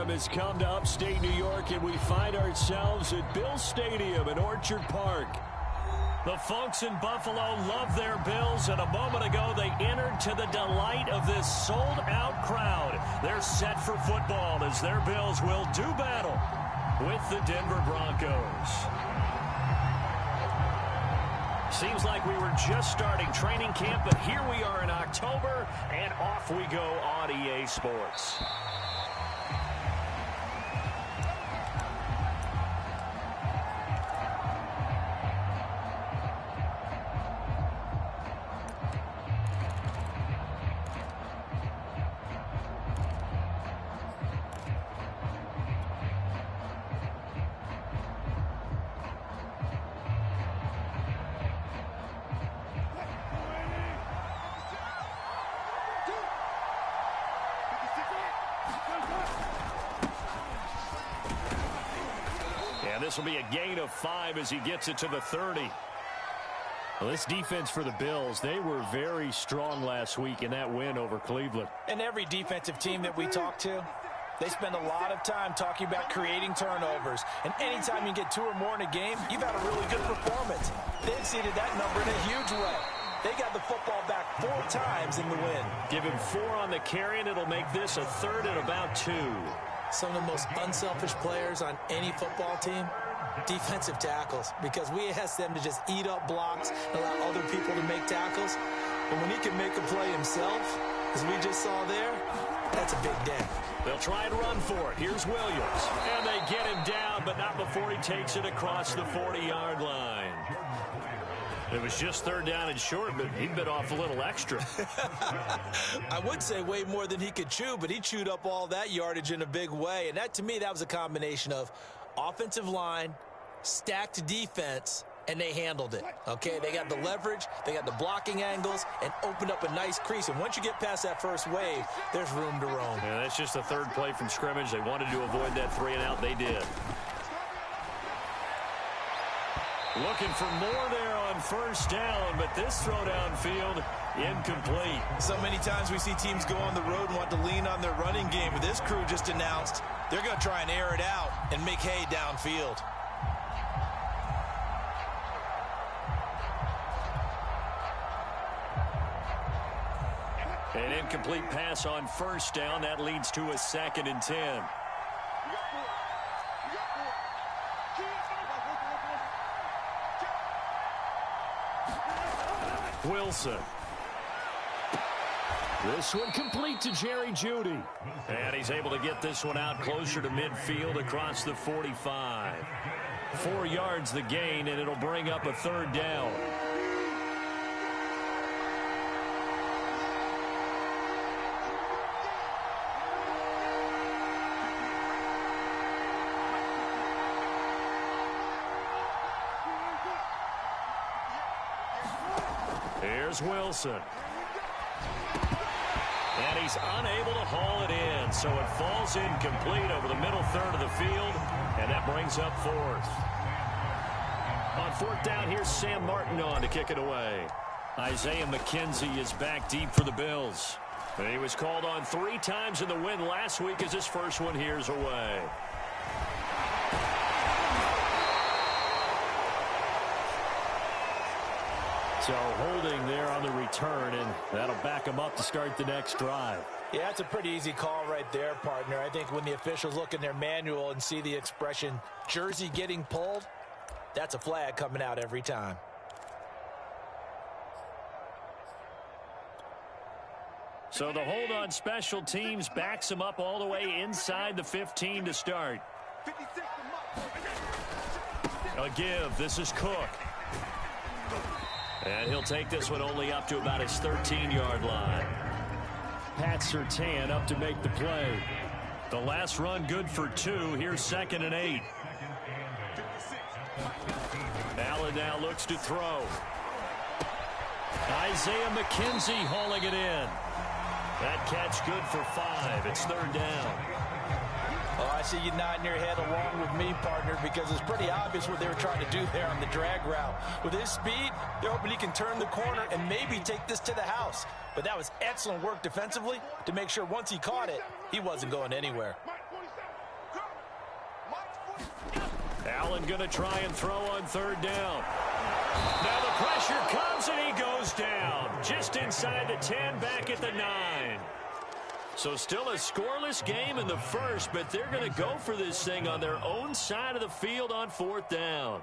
storm has come to upstate New York, and we find ourselves at Bill Stadium in Orchard Park. The folks in Buffalo love their Bills, and a moment ago they entered to the delight of this sold-out crowd. They're set for football as their Bills will do battle with the Denver Broncos. Seems like we were just starting training camp, but here we are in October, and off we go on EA Sports. This will be a gain of 5 as he gets it to the 30. Well, this defense for the Bills, they were very strong last week in that win over Cleveland. And every defensive team that we talk to, they spend a lot of time talking about creating turnovers. And anytime you get 2 or more in a game, you've had a really good performance. They exceeded that number in a huge way. They got the football back 4 times in the win. Give him 4 on the carry, and it'll make this a 3rd and about 2. Some of the most unselfish players on any football team, defensive tackles, because we ask them to just eat up blocks and allow other people to make tackles. But when he can make a play himself, as we just saw there, that's a big day. They'll try and run for it. Here's Williams. And they get him down, but not before he takes it across the 40-yard line. It was just 3rd down and short, but he bit off a little extra. I would say way more than he could chew, but he chewed up all that yardage in a big way. And that, to me, that was a combination of offensive line, stacked defense, and they handled it. Okay, they got the leverage, they got the blocking angles, and opened up a nice crease. And once you get past that first wave, there's room to roam. Yeah, that's just the 3rd play from scrimmage. They wanted to avoid that 3-and-out. They did. Looking for more there on 1st down, but this throw downfield incomplete. So many times we see teams go on the road and want to lean on their running game, but this crew just announced they're going to try and air it out and make hay downfield. An incomplete pass on 1st down. That leads to a 2nd and 10. Wilson. This one complete to Jerry Jeudy. And he's able to get this one out closer to midfield across the 45. 4 yards the gain, and it'll bring up a 3rd down. Here's Wilson. And he's unable to haul it in, so it falls incomplete over the middle 3rd of the field, and that brings up 4th. On 4th down, here's Sam Martin on to kick it away. Isaiah McKenzie is back deep for the Bills. He was called on 3 times in the win last week as his first one here's away. So holding there on the return, and that'll back him up to start the next drive. Yeah, it's a pretty easy call right there, partner. I think when the officials look in their manual and see the expression jersey getting pulled, that's a flag coming out every time. So the hold on special teams backs him up all the way inside the 15 to start. A give. This is Cook. And he'll take this one only up to about his 13-yard line. Pat Surtain up to make the play. The last run good for 2. Here's 2nd and 8. Allen now looks to throw. Isaiah McKenzie hauling it in. That catch good for 5. It's 3rd down. Oh, I see you nodding your head along with me, partner, because it's pretty obvious what they were trying to do there on the drag route. With his speed, they're hoping he can turn the corner and maybe take this to the house. But that was excellent work defensively to make sure once he caught it, he wasn't going anywhere. Allen going to try and throw on third down. Now the pressure comes and he goes down. Just inside the 10, back at the 9. So still a scoreless game in the first, but they're going to go for this thing on their own side of the field on fourth down.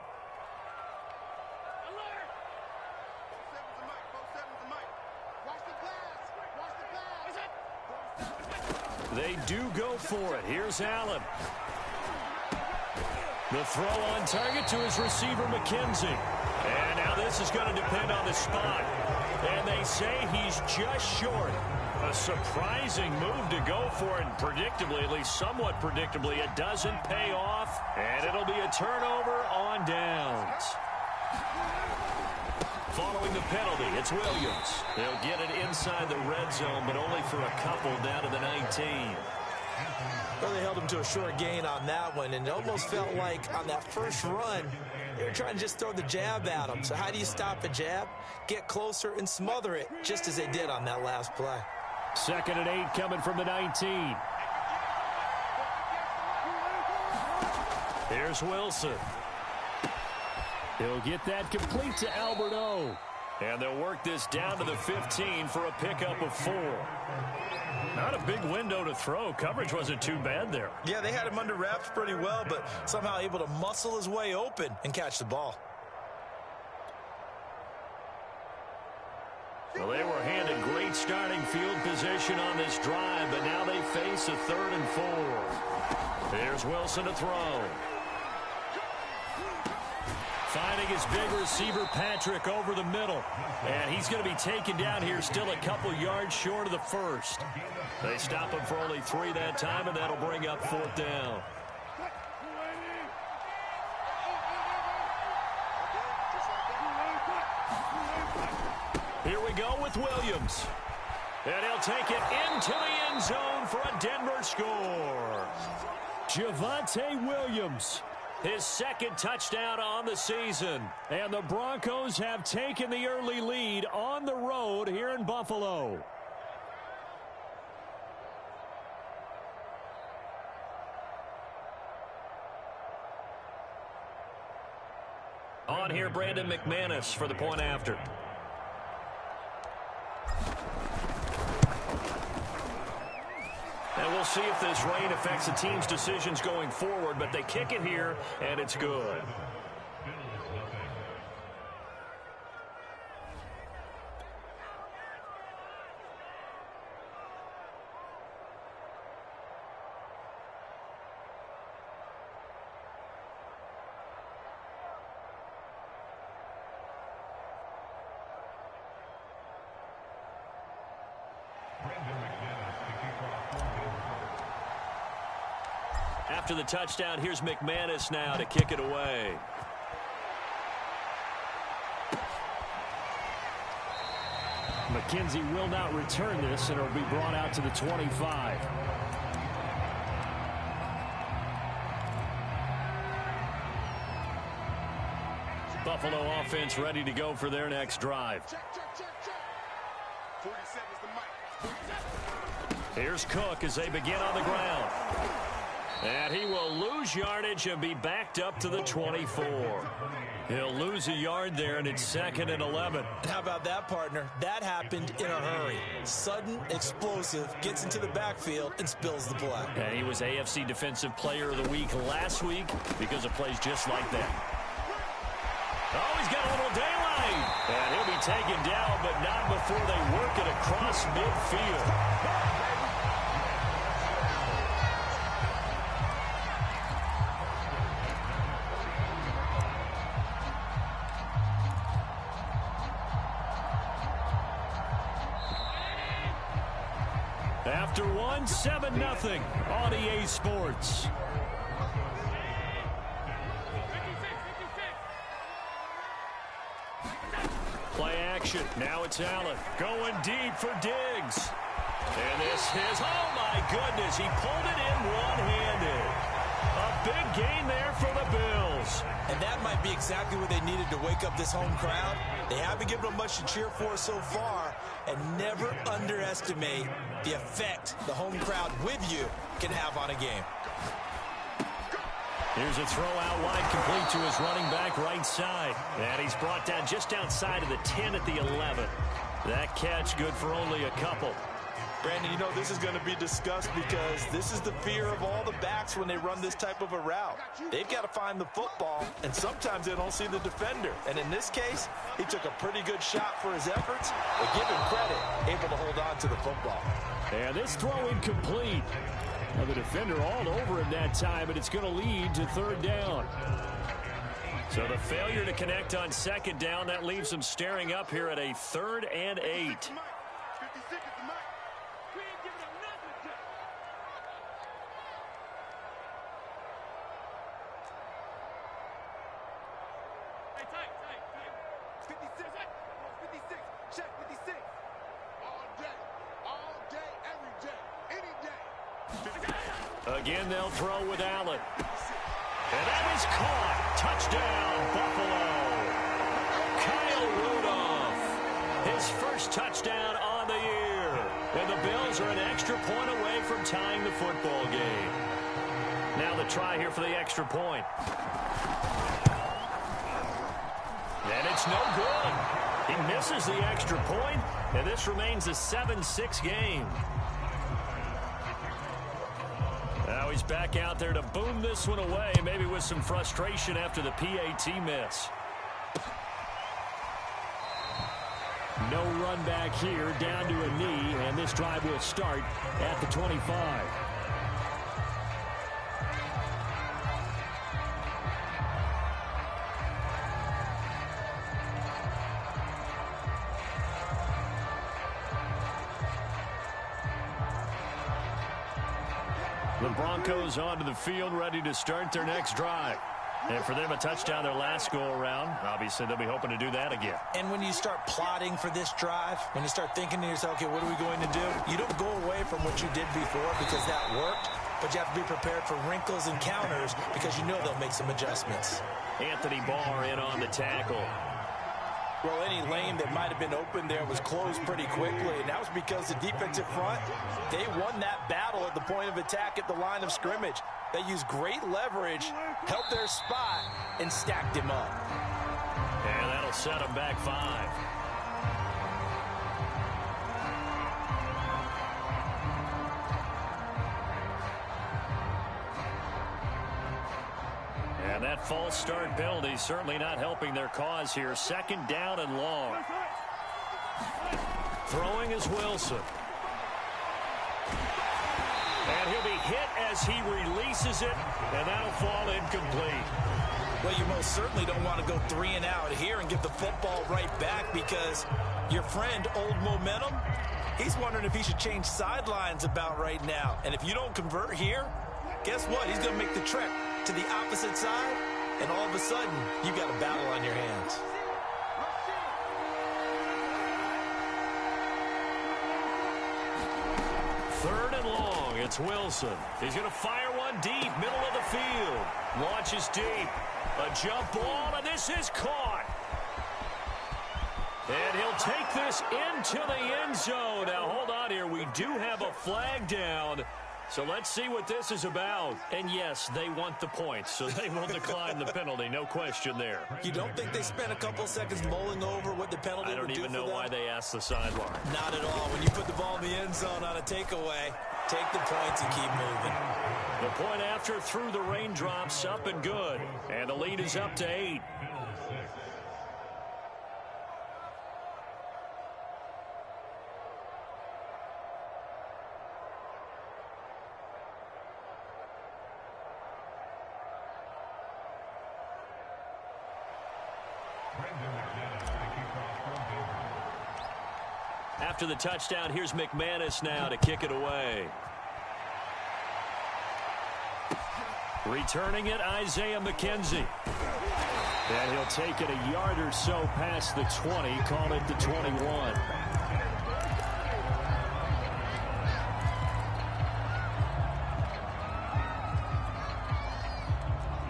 They do go for it. Here's Allen. The throw on target to his receiver, McKenzie. And now this is going to depend on the spot. And they say he's just short. A surprising move to go for it. And predictably, at least somewhat predictably, it doesn't pay off. And it'll be a turnover on downs. Following the penalty, it's Williams. They'll get it inside the red zone, but only for a couple down to the 19. Well, they held him to a short gain on that one, and it almost felt like on that first run, they were trying to just throw the jab at him. So how do you stop a jab? Get closer and smother it, just as they did on that last play. 2nd and 8 coming from the 19. Here's Wilson. He'll get that complete to Alberto. And they'll work this down to the 15 for a pickup of 4. Not a big window to throw. Coverage wasn't too bad there. Yeah, they had him under wraps pretty well, but somehow able to muscle his way open and catch the ball. Well, they were handed great starting field position on this drive, but now they face a 3rd and 4. Here's Wilson to throw. Finding his big receiver, Patrick, over the middle. And he's going to be taken down here still a couple yards short of the first. They stop him for only 3 that time, and that'll bring up 4th down. Here we go with Williams. And he'll take it into the end zone for a Denver score. Javonte Williams. His 2nd touchdown on the season. And the Broncos have taken the early lead on the road here in Buffalo. On here, Brandon McManus for the point after. And we'll see if this rain affects the team's decisions going forward, but they kick it here, and it's good. After the touchdown, here's McManus now to kick it away. McKenzie will not return this, and it'll be brought out to the 25. Buffalo offense ready to go for their next drive. Here's Cook as they begin on the ground. And he will lose yardage and be backed up to the 24. He'll lose a yard there, and it's 2nd and 11. How about that, partner? That happened in a hurry. Sudden, explosive, gets into the backfield, and spills the play. And he was AFC Defensive Player of the Week last week because of plays just like that. Oh, he's got a little daylight. And he'll be taken down, but not before they work it across midfield. After one, 7-0 on EA Sports. Play action. Now it's Allen going deep for Diggs. And this is, oh my goodness, he pulled it in one-handed. A big gain there for the Bills. And that might be exactly what they needed to wake up this home crowd. They haven't given them much to cheer for so far. And never underestimate the effect the home crowd with you can have on a game. Here's a throw out wide, complete to his running back right side. And he's brought down just outside of the 10 at the 11. That catch good for only a couple. Brandon, you know this is going to be discussed because this is the fear of all the backs when they run this type of a route. They've got to find the football, and sometimes they don't see the defender. And in this case, he took a pretty good shot for his efforts, but give him credit, able to hold on to the football. And this throw incomplete. Now the defender all over him that time, and it's going to lead to third down. So the failure to connect on second down, that leaves him staring up here at a 3rd and 8. Again, they'll throw with Allen. And that is caught. Touchdown, Buffalo. Kyle Rudolph. His first touchdown on the year. And the Bills are an extra point away from tying the football game. Now the try here for the extra point. And it's no good. He misses the extra point, and this remains a 7-6 game. Now he's back out there to boom this one away, maybe with some frustration after the PAT miss. No run back here, down to a knee, and this drive will start at the 25. The Broncos onto the field, ready to start their next drive. And for them, a touchdown their last go-around. Obviously, they'll be hoping to do that again. And when you start plotting for this drive, when you start thinking to yourself, okay, what are we going to do? You don't go away from what you did before because that worked, but you have to be prepared for wrinkles and counters because you know they'll make some adjustments. Anthony Barr in on the tackle. Well, any lane that might have been open there was closed pretty quickly, and that was because the defensive front, they won that battle at the point of attack at the line of scrimmage. They used great leverage, held their spot, and stacked him up. And that'll set him back 5. And that false start penalty certainly not helping their cause here. 2nd down and long. Throwing is Wilson. And he'll be hit as he releases it, and that'll fall incomplete. Well, you most certainly don't want to go 3 and out here and give the football right back because your friend, Old Momentum, he's wondering if he should change sidelines about right now. And if you don't convert here, guess what? He's going to make the trek to the opposite side, and all of a sudden, you've got a battle on your hands. Third and long, it's Wilson. He's going to fire one deep, middle of the field. Launches deep. A jump ball, and this is caught. And he'll take this into the end zone. Now, hold on here. We do have a flag down. So let's see what this is about. And yes, they want the points, so they will decline the penalty. No question there. You don't think they spent a couple seconds mulling over what the penalty would do for them? I don't even know why they asked the sideline. Not at all. When you put the ball in the end zone on a takeaway, take the points and keep moving. The point after through the raindrops, up and good. And the lead is up to 8. After the touchdown, here's McManus now to kick it away. Returning it, Isaiah McKenzie. And he'll take it a yard or so past the 20, call it the 21.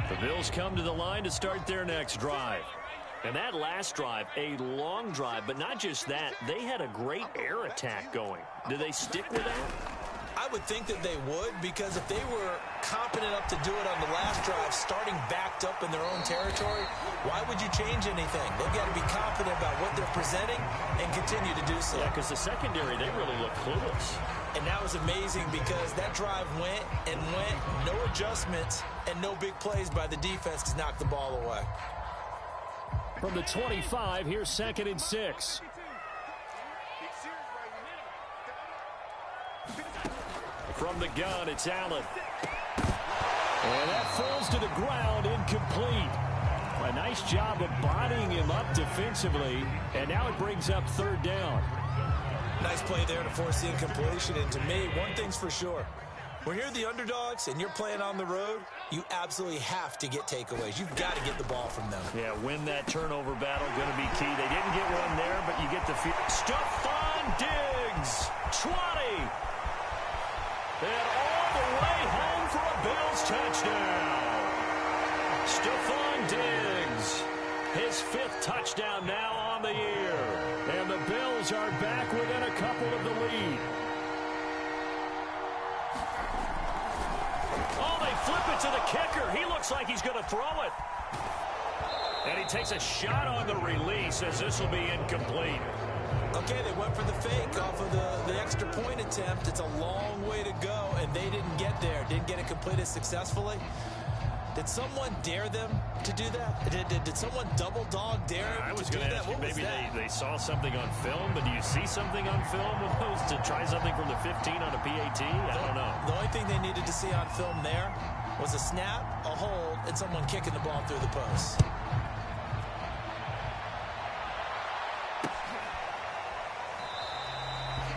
The Bills come to the line to start their next drive. And that last drive, a long drive, but not just that. They had a great air attack going. Do they stick with that? I would think that they would, because if they were competent enough to do it on the last drive, starting backed up in their own territory, why would you change anything? They've got to be confident about what they're presenting and continue to do so. Yeah, because the secondary, they really look clueless. And that was amazing because that drive went and went, no adjustments, and no big plays by the defense to knock the ball away. From the 25, here's 2nd and 6. From the gun, it's Allen. And that falls to the ground, incomplete. A nice job of bodying him up defensively, and now it brings up 3rd down. Nice play there to force the incompletion, and to me, one thing's for sure. When you're the underdogs and you're playing on the road, you absolutely have to get takeaways. You've got to get the ball from them. Yeah, win that turnover battle, going to be key. They didn't get one there, but you get the field. Stephon Diggs, 20. And all the way home for a Bills touchdown. Stephon Diggs, his 5th touchdown now on the year. And the Bills are back within a couple of the lead. Oh, they flip it to the kicker. He looks like he's going to throw it. And he takes a shot on the release as this will be incomplete. Okay, they went for the fake off of the extra point attempt. It's a long way to go, and they didn't get there. Didn't get it completed successfully. Did someone dare them to do that? Did someone double dog dare them I was to do going to that? ask you, maybe they saw something on film, but do you see something on film with those to try something from the 15 on a PAT? I don't know. The only thing they needed to see on film there was a snap, a hold, and someone kicking the ball through the post.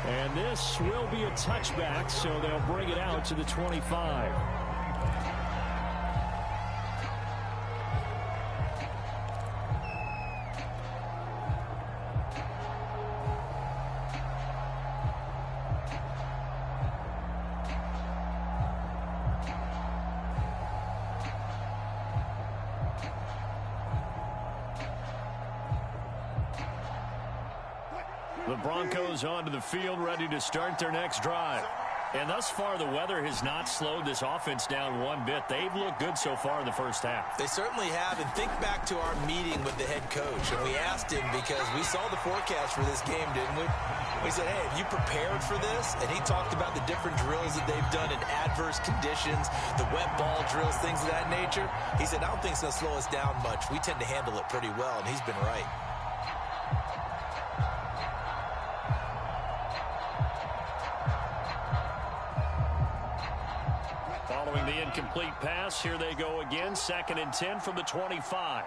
And this will be a touchback, so they'll bring it out to the 25. The Broncos onto the field, ready to start their next drive. And thus far, the weather has not slowed this offense down one bit. They've looked good so far in the first half. They certainly have. And think back to our meeting with the head coach. And we asked him, because we saw the forecast for this game, didn't we? We said, hey, have you prepared for this? And he talked about the different drills that they've done in adverse conditions, the wet ball drills, things of that nature. He said, I don't think it's going to slow us down much. We tend to handle it pretty well, and he's been right. Following the incomplete pass, here they go again. 2nd and 10 from the 25.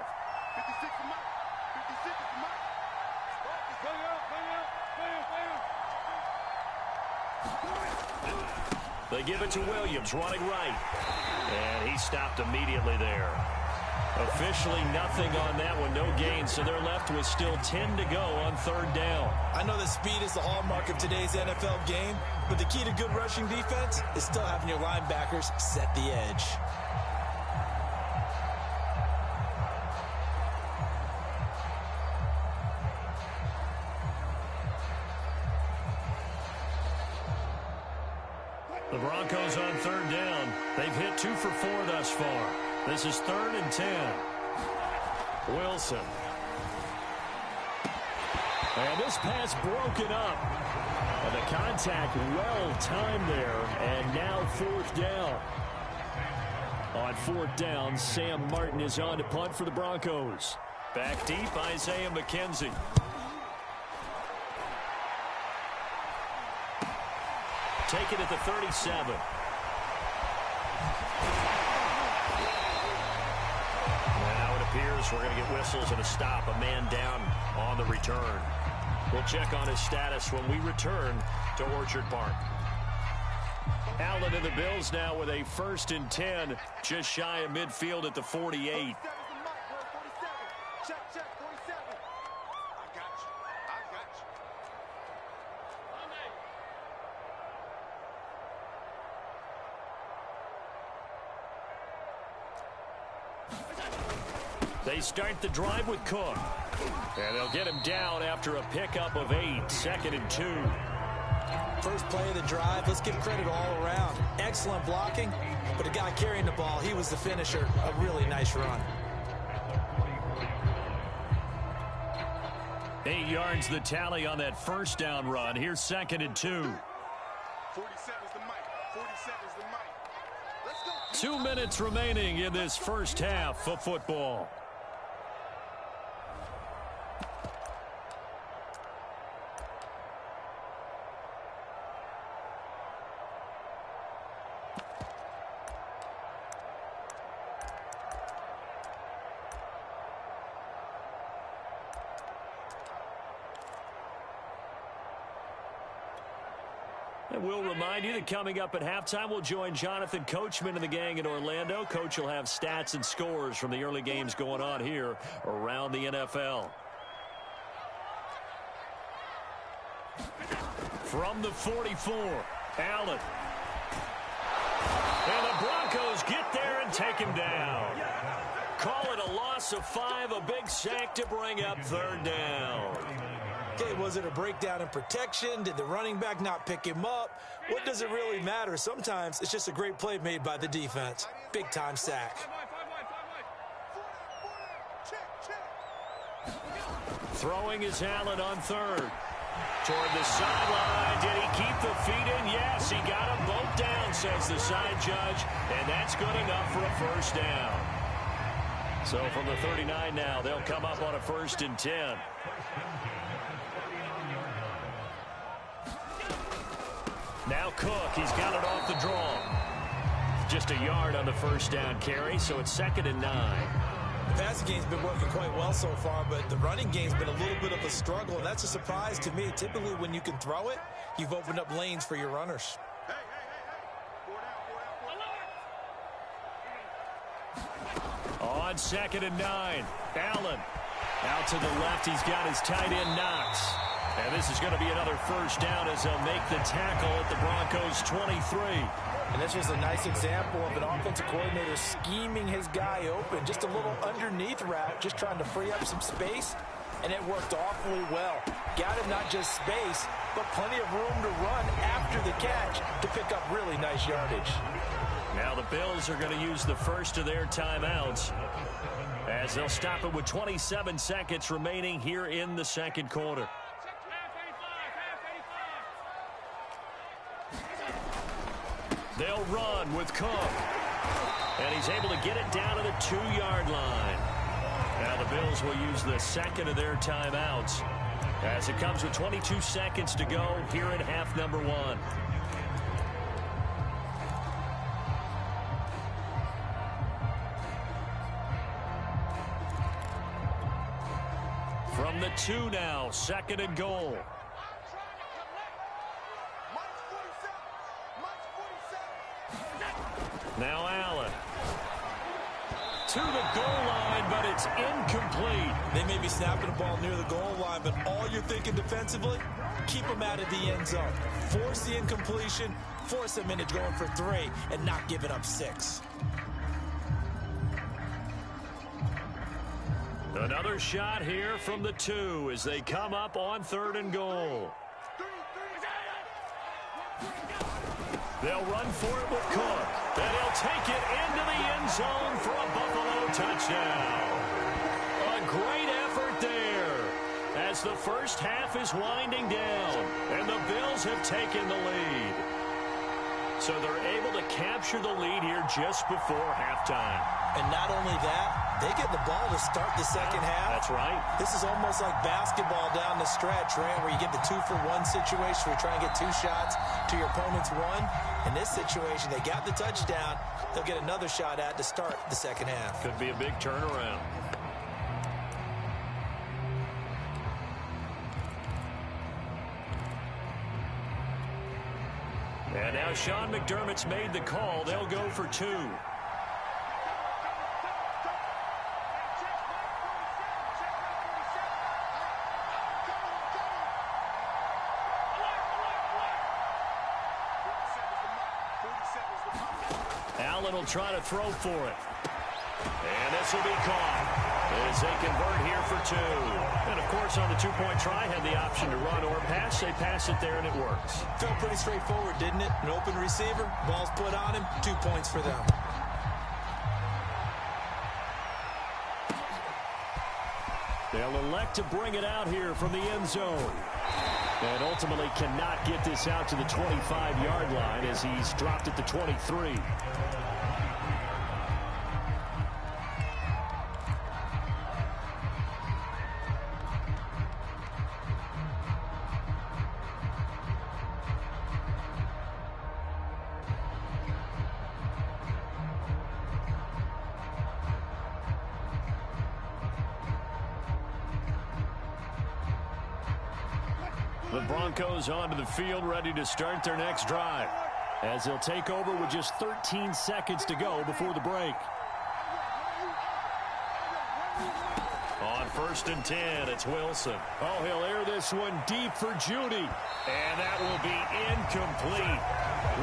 They give it to Williams, running right. And he stopped immediately there. Officially nothing on that one, no gain, so they're left with still 10 to go on 3rd down. I know that speed is the hallmark of today's NFL game, but the key to good rushing defense is still having your linebackers set the edge. The Broncos on 3rd down. They've hit 2 for 4 thus far. This is 3rd and 10. Wilson. And this pass broken up. And the contact well timed there. And now 4th down. On 4th down, Sam Martin is on to punt for the Broncos. Back deep, Isaiah McKenzie. Take it at the 37. Now it appears we're going to get whistles and a stop. A man down on the return. We'll check on his status when we return to Orchard Park. Allen and the Bills now with a 1st and 10, just shy of midfield at the 48. They start the drive with Cook. And they'll get him down after a pickup of 8. 2nd and 2. First play of the drive, let's give credit all around. Excellent blocking, but the guy carrying the ball, he was the finisher. A really nice run. 8 yards the tally on that first down run. Here's 2nd and 2. 47's the mic. 47's the mic. Let's go. 2 minutes remaining in this first half of football. And we'll remind you that coming up at halftime, we'll join Jonathan Coachman and the gang in Orlando. Coach will have stats and scores from the early games going on here around the NFL. From the 44, Allen. And the Broncos get there and take him down. Call it a loss of 5, a big sack to bring up 3rd down. Okay, was it a breakdown in protection? Did the running back not pick him up? What does it really matter? Sometimes it's just a great play made by the defense. Big-time sack. Throwing is Allen on 3rd. Toward the sideline. Did he keep the feet in? Yes, he got them both down, says the side judge. And that's good enough for a first down. So from the 39 now, they'll come up on a 1st and 10. Now Cook, he's got it off the draw. Just a yard on the first down carry, so it's 2nd and 9. The passing game's been working quite well so far, but the running game's been a little bit of a struggle, and that's a surprise to me. Typically, when you can throw it, you've opened up lanes for your runners. On 2nd and 9, Allen. Out to the left, he's got his tight end Knox. And this is going to be another first down as they'll make the tackle at the Broncos' 23. And this was a nice example of an offensive coordinator scheming his guy open. Just a little underneath route, just trying to free up some space. And it worked awfully well. Got him not just space, but plenty of room to run after the catch to pick up really nice yardage. Now the Bills are going to use the first of their timeouts as they'll stop it with 27 seconds remaining here in the 2nd quarter. They'll run with Cook. And he's able to get it down to the 2-yard line. Now the Bills will use the 2nd of their timeouts as it comes with 22 seconds to go here in half number 1. From the 2 now, 2nd and goal. Now Allen. To the goal line, but it's incomplete. They may be snapping the ball near the goal line, but all you're thinking defensively, keep them out of the end zone. Force the incompletion, force them into going for 3, and not giving up 6. Another shot here from the 2 as they come up on 3rd and goal. They'll run for it with Cook. And he'll take it into the end zone for a Buffalo touchdown. A great effort there as the first half is winding down. And the Bills have taken the lead. So they're able to capture the lead here just before halftime. And not only that, they get the ball to start the second half. That's right. This is almost like basketball down the stretch, right, where you get the 2-for-1 situation where you try and get 2 shots to your opponent's 1. In this situation, they got the touchdown. They'll get another shot at to start the second half. Could be a big turnaround. And now Sean McDermott's made the call. They'll go for 2. Allen will try to throw for it. And this will be caught. as they convert here for 2. And, of course, on the two-point try, had the option to run or pass. They pass it there, and it works. Felt pretty straightforward, didn't it? An open receiver, ball's put on him, 2 points for them. They'll elect to bring it out here from the end zone. And ultimately cannot get this out to the 25-yard line as he's dropped at the 23. The Broncos onto the field, ready to start their next drive, as they'll take over with just 13 seconds to go before the break. On 1st and 10, it's Wilson. Oh, he'll air this one deep for Judy. And that will be incomplete.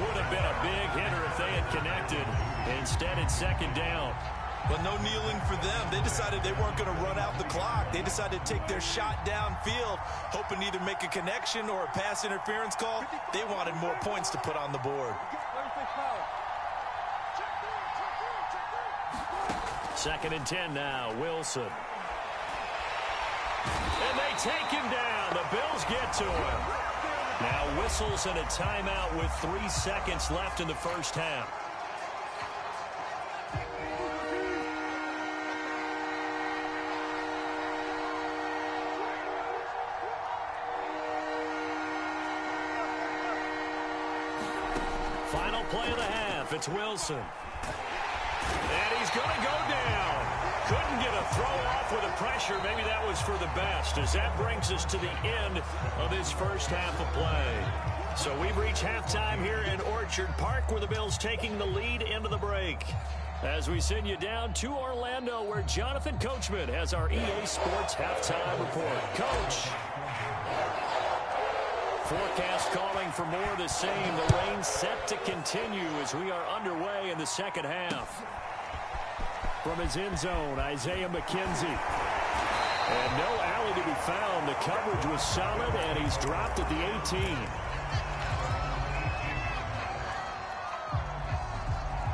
Would have been a big hitter if they had connected. Instead, it's 2nd down. Well, no kneeling for them. They decided they weren't going to run out the clock. They decided to take their shot downfield, hoping to either make a connection or a pass interference call. They wanted more points to put on the board. 2nd and 10 now, Wilson. And they take him down. The Bills get to him. Now whistles and a timeout with 3 seconds left in the first half. Final play of the half. It's Wilson. And he's going to go down. Couldn't get a throw off with the pressure. Maybe that was for the best, as that brings us to the end of this first half of play. So we've reached halftime here in Orchard Park, where the Bills taking the lead into the break. As we send you down to Orlando, where Jonathan Coachman has our EA Sports halftime report. Coach. Forecast calling for more of the same. The rain set to continue as we are underway in the second half. From his end zone, Isaiah McKenzie. And no alley to be found. The coverage was solid, and he's dropped at the 18.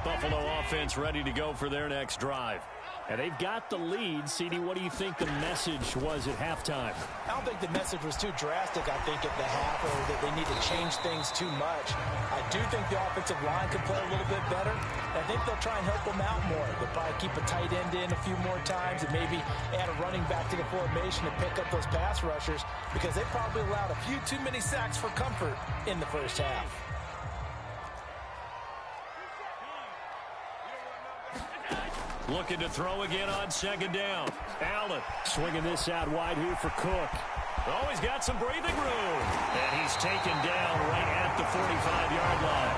Buffalo offense ready to go for their next drive. And they've got the lead. CD, what do you think the message was at halftime? I don't think the message was too drastic, I think, at the half, or that they need to change things too much. I do think the offensive line could play a little bit better. I think they'll try and help them out more. They'll probably keep a tight end in a few more times and maybe add a running back to the formation to pick up those pass rushers, because they probably allowed a few too many sacks for comfort in the first half. Looking to throw again on 2nd down. Allen swinging this out wide here for Cook. Oh, he's got some breathing room. And he's taken down right at the 45-yard line.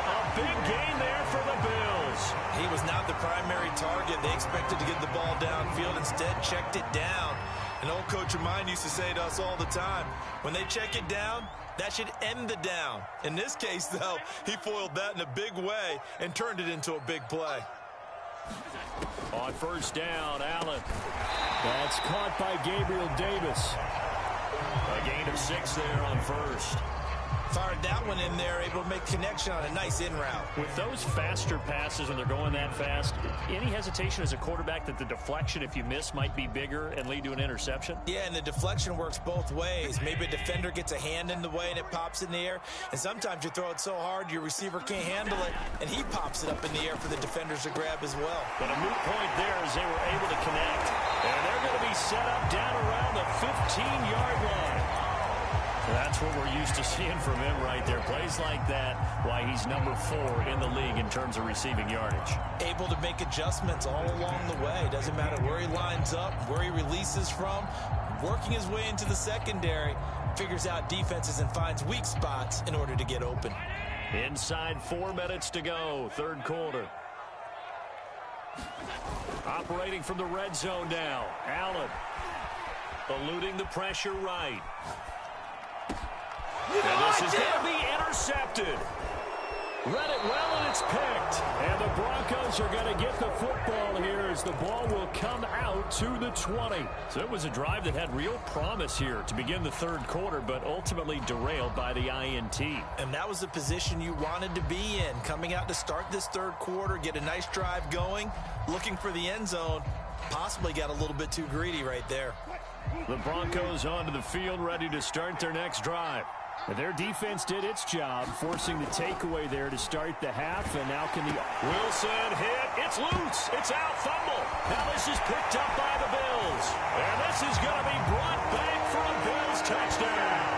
A big gain there for the Bills. He was not the primary target. They expected to get the ball downfield. Instead, checked it down. An old coach of mine used to say to us all the time, when they check it down, that should end the down. In this case, though, he foiled that in a big way and turned it into a big play. On 1st down, Allen. That's caught by Gabriel Davis. A gain of 6 there on 1st. Fired that one in there, able to make connection on a nice in route. With those faster passes, when they're going that fast, any hesitation as a quarterback that the deflection, if you miss, might be bigger and lead to an interception? Yeah, and the deflection works both ways. Maybe a defender gets a hand in the way and it pops in the air. And sometimes you throw it so hard your receiver can't handle it, and he pops it up in the air for the defenders to grab as well. But a moot point there as they were able to connect. And they're going to be set up down around the 15-yard line. That's what we're used to seeing from him right there. Plays like that, why he's number 4 in the league in terms of receiving yardage. Able to make adjustments all along the way. Doesn't matter where he lines up, where he releases from. Working his way into the secondary, figures out defenses and finds weak spots in order to get open. Inside 4 minutes to go, 3rd quarter. Operating from the red zone now, Allen. Eluding the pressure right. And this is going to be intercepted. Read it well, and it's picked. And the Broncos are going to get the football here as the ball will come out to the 20. So it was a drive that had real promise here to begin the third quarter, but ultimately derailed by the INT. And that was the position you wanted to be in, coming out to start this third quarter, get a nice drive going, looking for the end zone. Possibly got a little bit too greedy right there. The Broncos onto the field, ready to start their next drive. And their defense did its job, forcing the takeaway there to start the half. And now can the Wilson hit? It's loose. It's out. Fumble. Now this is picked up by the Bills. And this is going to be brought back for a Bills touchdown.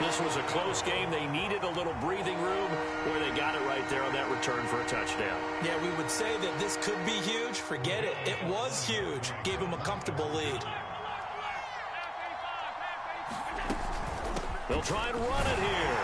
This was a close game. They needed a little breathing room. Boy, they got it right there on that return for a touchdown. Yeah, we would say that this could be huge. Forget it. It was huge. Gave him a comfortable lead. They'll try and run it here.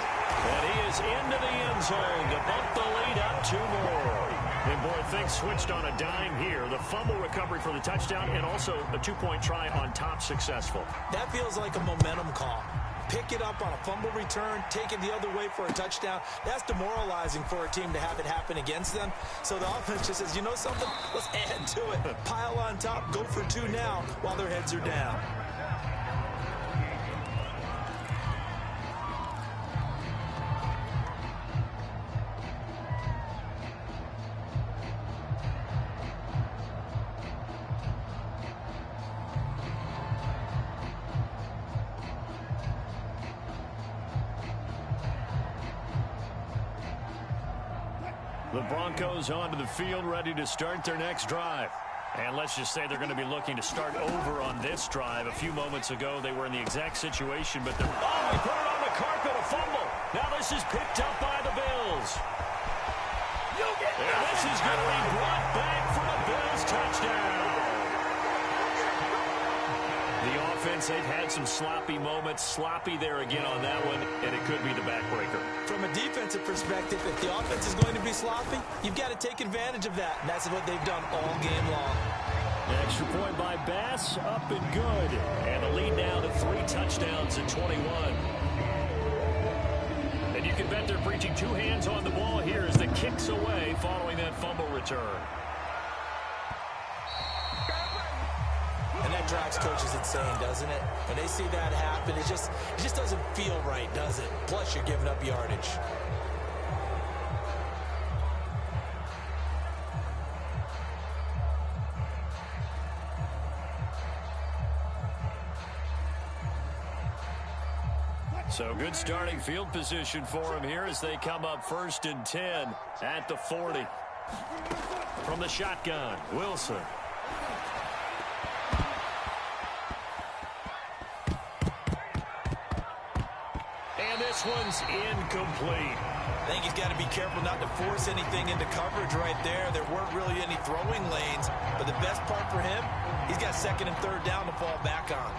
And he is into the end zone to bump the lead up 2 more. And boy, things switched on a dime here. The fumble recovery for the touchdown and also a 2-point try on top successful. That feels like a momentum call. Pick it up on a fumble return, take it the other way for a touchdown. That's demoralizing for a team to have it happen against them. So the offense just says, you know something? Let's add to it. Pile on top, go for 2 now while their heads are down. The Broncos onto the field, ready to start their next drive. And let's just say they're going to be looking to start over on this drive. A few moments ago, they were in the exact situation, but they're... Oh, they put it on the carpet, a fumble. Now this is picked up by the Bills. And this is going to be brought back for a Bills touchdown. The offense, they've had some sloppy moments. Sloppy there again on that one, and it could be the backbreaker. From a defensive perspective, if the offense is going to be sloppy, you've got to take advantage of that. And that's what they've done all game long. Extra point by Bass, up and good. And the lead now to 3 touchdowns at 21. And you can bet they're preaching 2 hands on the ball here as the kick's away following that fumble return. And that drives coaches insane, doesn't it? When they see that happen, it just doesn't feel right, does it? Plus, you're giving up yardage. So good starting field position for them here as they come up 1st and 10 at the 40. From the shotgun, Wilson. And this one's incomplete. I think he's got to be careful not to force anything into coverage right there. There weren't really any throwing lanes, but the best part for him, he's got 2nd and 3rd down to fall back on.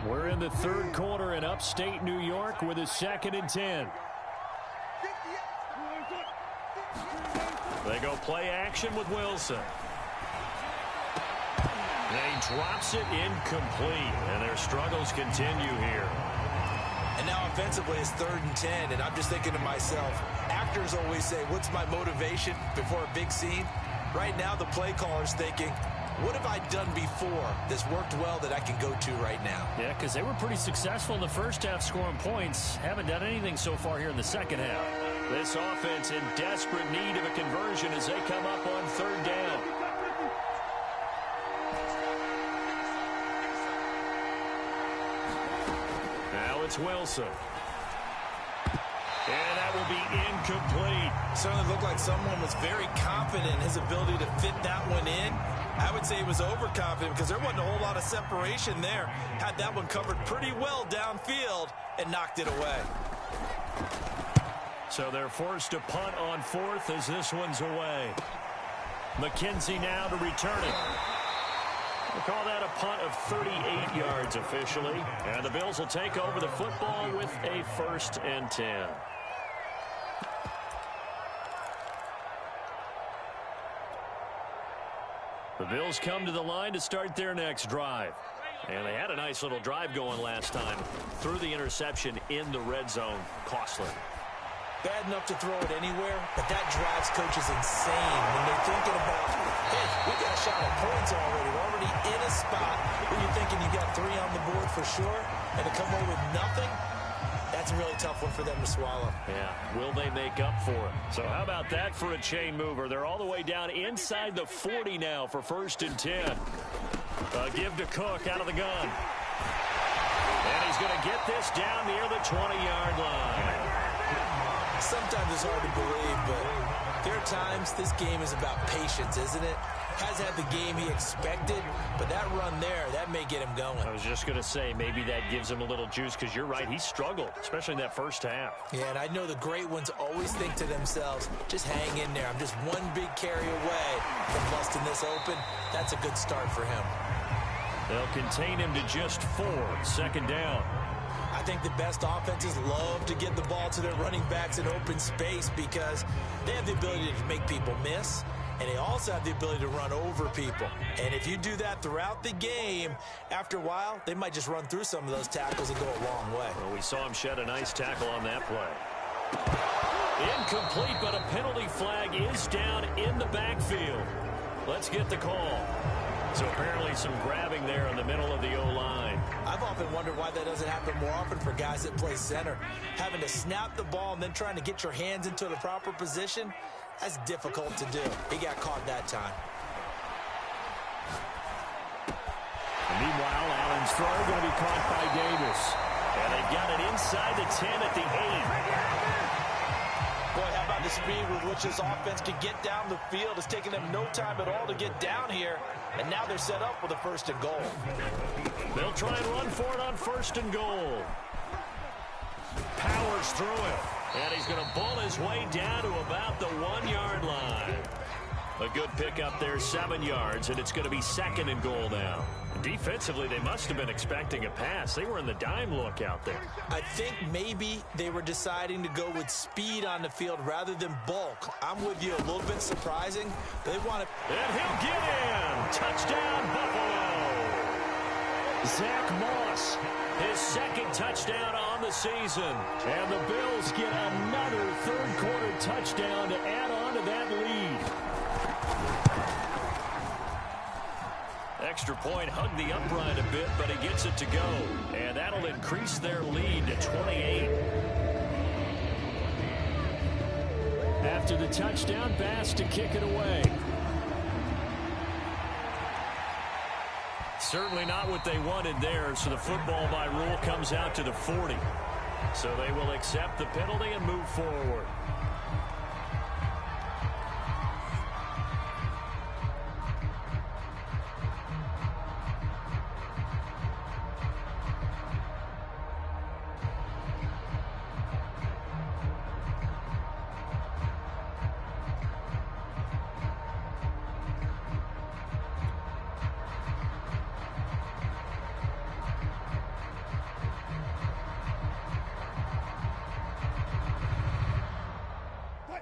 We're in the 3rd quarter in upstate New York with a 2nd and 10. They go play action with Wilson. And he drops it incomplete, and their struggles continue here. And now offensively it's 3rd and 10, and I'm just thinking to myself, actors always say, what's my motivation before a big scene? Right now the play caller's thinking, what have I done before that's worked well that I can go to right now? Yeah, because they were pretty successful in the first half scoring points. Haven't done anything so far here in the second half. This offense in desperate need of a conversion as they come up on 3rd down. Now it's Wilson. And that will be incomplete. Certainly looked like someone was very confident in his ability to fit that one in. I would say he was overconfident because there wasn't a whole lot of separation there. Had that one covered pretty well downfield and knocked it away. So they're forced to punt on 4th as this one's away. McKenzie now to return it. We'll call that a punt of 38 yards officially. And the Bills will take over the football with a 1st and 10. Bills come to the line to start their next drive. And they had a nice little drive going last time. Threw the interception in the red zone. Costly. Bad enough to throw it anywhere, but that drives coaches insane when they're thinking about, hey, we got a shot at points already. We're already in a spot where you're thinking you got 3 on the board for sure, and to come away with nothing, that's a really tough one for them to swallow. Yeah, will they make up for it? So how about that for a chain mover? They're all the way down inside the 40 now for 1st and 10. Give to Cook out of the gun. And he's going to get this down near the 20-yard line. Sometimes it's hard to believe, but there are times this game is about patience, isn't it? Has had the game he expected, but that run there, that may get him going. I was just going to say, maybe that gives him a little juice, because you're right, he struggled, especially in that first half. Yeah, and I know the great ones always think to themselves, just hang in there. I'm just one big carry away from busting this open. That's a good start for him. They'll contain him to just 4, 2nd down. I think the best offenses love to get the ball to their running backs in open space because they have the ability to make people miss, and they also have the ability to run over people. And if you do that throughout the game, after a while, they might just run through some of those tackles and go a long way. Well, we saw him shed a nice tackle on that play. Incomplete, but a penalty flag is down in the backfield. Let's get the call. So apparently some grabbing there in the middle of the O-line. I've often wondered why that doesn't happen more often for guys that play center. Having to snap the ball and then trying to get your hands into the proper position, that's difficult to do. He got caught that time. And meanwhile, Allen's throw going to be caught by Davis. And they've got it inside the 10 at the 8. Boy, how about the speed with which this offense can get down the field? It's taking them no time at all to get down here. And now they're set up with a 1st and goal. They'll try and run for it on 1st and goal. Powers through it. And he's going to bull his way down to about the 1-yard line. A good pickup there, 7 yards, and it's going to be 2nd and goal now. Defensively, they must have been expecting a pass. They were in the dime look out there. I think maybe they were deciding to go with speed on the field rather than bulk. I'm with you, a little bit surprising. They want to... And he'll get in. Touchdown, Buffalo. Zach Moss, his 2nd touchdown on the season. And the Bills get another 3rd-quarter touchdown to add on to that lead. Extra point, hugged the upright a bit, but he gets it to go. And that'll increase their lead to 28. After the touchdown, Bass to kick it away. Certainly not what they wanted there, so the football by rule comes out to the 40. So they will accept the penalty and move forward.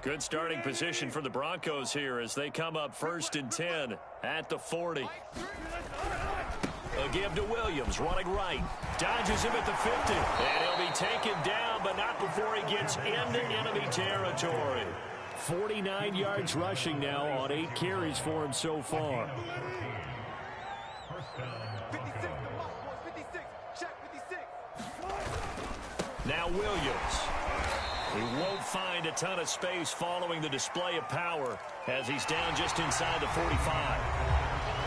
Good starting position for the Broncos here as they come up 1st and 10 at the 40. A give to Williams, running right. Dodges him at the 50. And he'll be taken down, but not before he gets into enemy territory. 49 yards rushing now on 8 carries for him so far. 56, check 56. Now Williams. He won't find a ton of space following the display of power as he's down just inside the 45.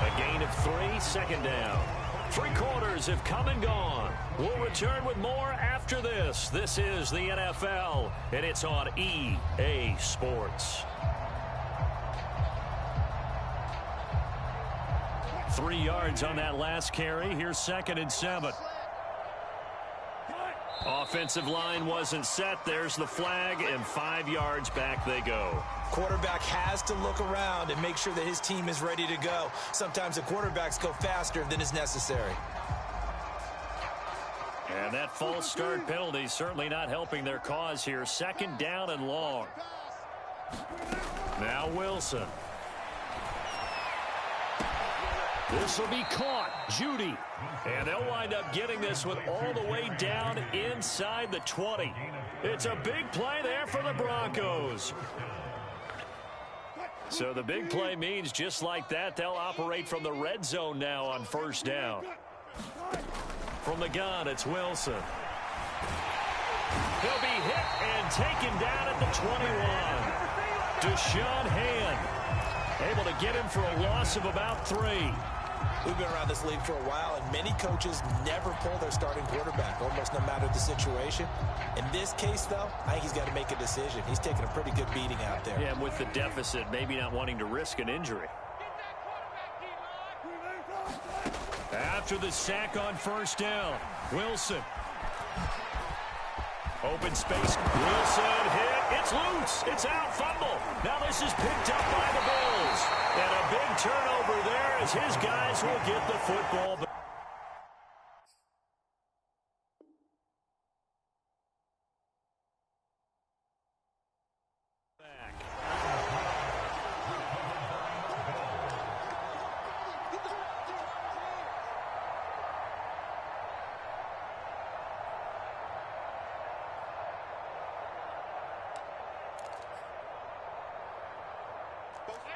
A gain of 3, 2nd down. 3 quarters have come and gone. We'll return with more after this. This is the NFL, and it's on EA Sports. 3 yards on that last carry. Here's 2nd and 7. Offensive line wasn't set. There's the flag, and 5 yards back they go. Quarterback has to look around and make sure that his team is ready to go. Sometimes the quarterbacks go faster than is necessary. And that false start penalty certainly not helping their cause here. 2nd down and long. Now Wilson. This will be caught. Judy. And they'll wind up getting this one all the way down inside the 20. It's a big play there for the Broncos. So the big play means just like that, they'll operate from the red zone now on first down. From the gun, it's Wilson. He'll be hit and taken down at the 21. Deshaun Hand able to get him for a loss of about 3. We've been around this league for a while, and many coaches never pull their starting quarterback, almost no matter the situation. In this case, though, I think he's got to make a decision. He's taking a pretty good beating out there. Yeah, and with the deficit, maybe not wanting to risk an injury. After the sack on first down, Wilson. Open space. Wilson hit. It's loose. It's out. Fumble. Now this is picked up by the Bills. And a big turnover there as his guys will get the football back.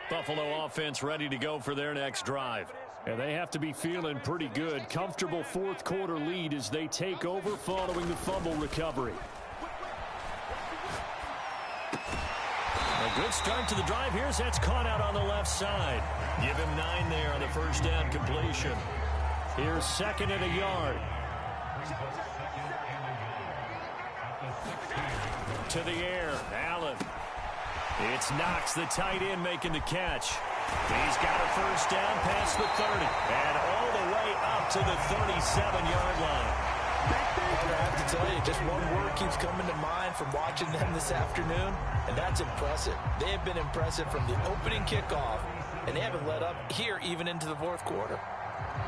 Buffalo offense ready to go for their next drive. And they have to be feeling pretty good. Comfortable fourth quarter lead as they take over following the fumble recovery. A good start to the drive here as that's caught out on the left side. Give him 9 there on the first down completion. Here's second and a yard. To the air, Allen. It's Knox, the tight end, making the catch. He's got a first down past the 30 and all the way up to the 37-yard line. I have to tell you, just one word keeps coming to mind from watching them this afternoon, and that's impressive. They have been impressive from the opening kickoff, and they haven't let up here even into the fourth quarter.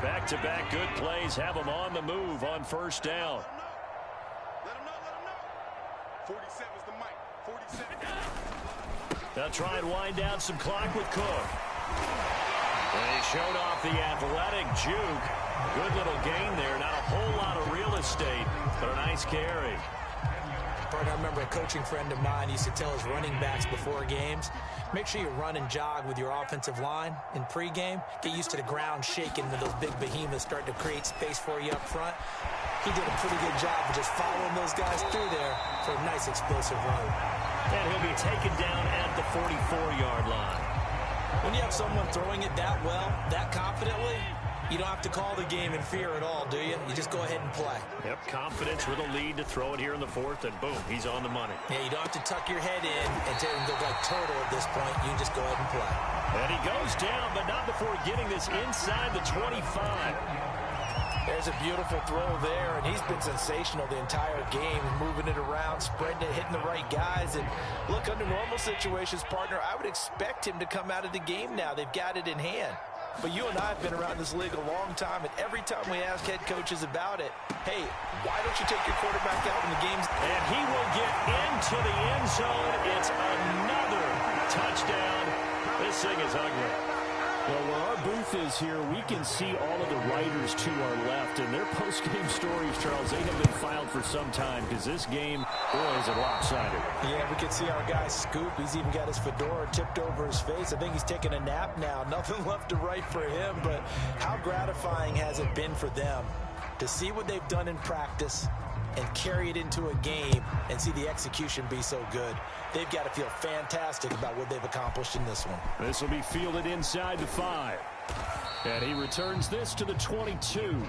Back-to-back good plays have them on the move on first down. Let him know. 47's the mic. 47. They'll try and wind down some clock with Cook. And he showed off the athletic juke. Good little gain there. Not a whole lot of real estate, but a nice carry. I remember a coaching friend of mine used to tell his running backs before games, make sure you run and jog with your offensive line in pregame. Get used to the ground shaking when those big behemoths start to create space for you up front. He did a pretty good job of just following those guys through there for a nice explosive run. And he'll be taken down at the 44-yard line. When you have someone throwing it that well, that confidently, you don't have to call the game in fear at all, do you? You just go ahead and play. Yep, confidence with a lead to throw it here in the fourth, and boom, he's on the money. Yeah, you don't have to tuck your head in and look like turtle at this point. You can just go ahead and play. And he goes down, but not before getting this inside the 25. There's a beautiful throw there, and he's been sensational the entire game, moving it around, spreading it, hitting the right guys. And look, under normal situations, partner, I would expect him to come out of the game now. They've got it in hand. But you and I have been around this league a long time, and every time we ask head coaches about it, hey, why don't you take your quarterback out when the game's... And he will get into the end zone. It's another touchdown. This thing is ugly. Well, where our booth is here, we can see all of the writers to our left. And their post-game stories, Charles, they have been filed for some time because this game, boy, is it lopsided. Yeah, we can see our guy Scoop. He's even got his fedora tipped over his face. I think he's taking a nap now. Nothing left to write for him. But how gratifying has it been for them to see what they've done in practice and carry it into a game and see the execution be so good? They've got to feel fantastic about what they've accomplished in this one. This will be fielded inside the 5. And he returns this to the 22.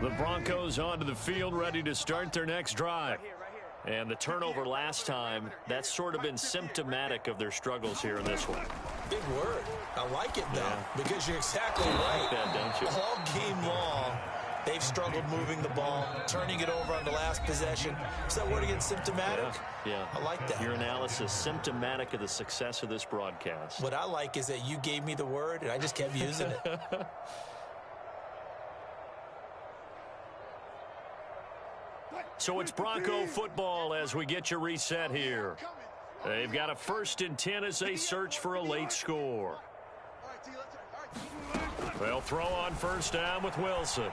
The Broncos onto the field, ready to start their next drive. And the turnover last time, that's sort of been symptomatic of their struggles here in this one. Big word. I like it, though, because you're exactly right. You like that, don't you? All game long, they've struggled moving the ball, turning it over on the last possession. Is that word again, symptomatic? Yeah. I like that. Your analysis, symptomatic of the success of this broadcast. What I like is that you gave me the word, and I just kept using it. So it's Bronco football as we get you reset here. They've got a 1st and 10 as they search for a late score. They'll throw on 1st down with Wilson.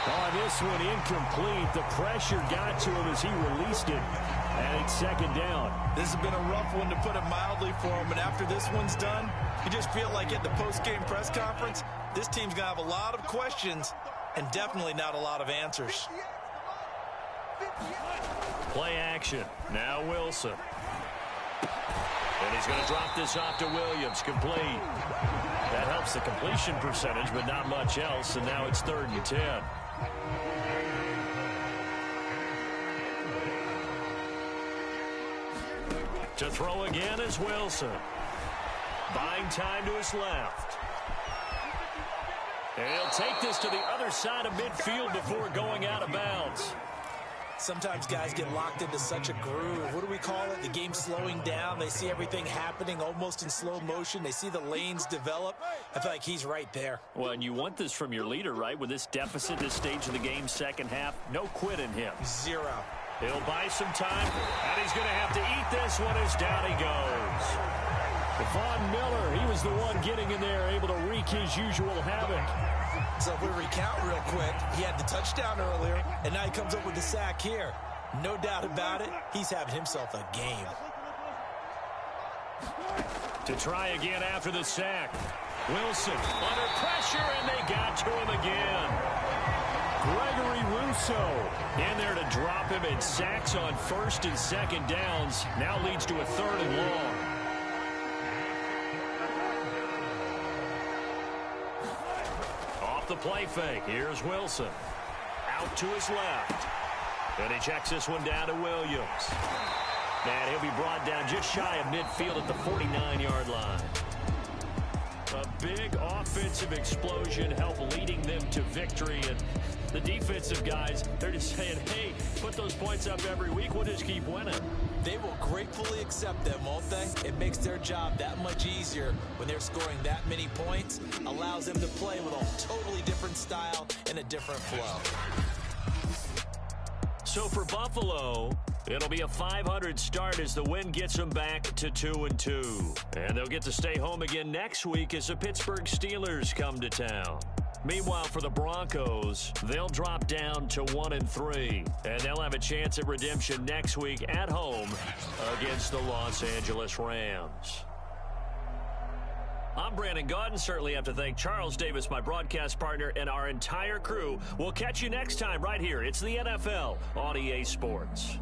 On this one, incomplete. The pressure got to him as he released it. And it's 2nd down. This has been a rough one, to put it mildly, for him. And after this one's done, you just feel like at the post-game press conference, this team's going to have a lot of questions and definitely not a lot of answers. Play action. Now Wilson. And he's going to drop this off to Williams. Complete. That helps the completion percentage, but not much else. And now it's 3rd and 10. To throw again is Wilson. Buying time to his left. And he'll take this to the other side of midfield before going out of bounds. Sometimes guys get locked into such a groove. What do we call it? The game slowing down. They see everything happening almost in slow motion. They see the lanes develop. I feel like he's right there. Well, and you want this from your leader, right? With this deficit, this stage of the game, 2nd half, no quit in him. 0. He'll buy some time, and he's going to have to eat this one as down he goes. Von Miller, he was the one getting in there, able to wreak his usual havoc. So if we recount real quick, he had the touchdown earlier, and now he comes up with the sack here. No doubt about it, he's having himself a game. To try again after the sack. Wilson under pressure, and they got to him again. Gregory Rousseau in there to drop him, and sacks on 1st and 2nd downs. Now leads to a 3rd and long. Off the play fake. Here's Wilson. Out to his left. And he checks this one down to Williams. And he'll be brought down just shy of midfield at the 49-yard line. A big offensive explosion helped leading them to victory. And the defensive guys, they're just saying, hey, put those points up every week. We'll just keep winning. They will gratefully accept them, won't they? It makes their job that much easier when they're scoring that many points. Allows them to play with a totally different style and a different flow. So for Buffalo, it'll be a .500 start as the win gets them back to 2-2. And they'll get to stay home again next week as the Pittsburgh Steelers come to town. Meanwhile, for the Broncos, they'll drop down to 1-3. And they'll have a chance at redemption next week at home against the Los Angeles Rams. I'm Brandon Gaudin. Certainly have to thank Charles Davis, my broadcast partner, and our entire crew. We'll catch you next time right here. It's the NFL on EA Sports.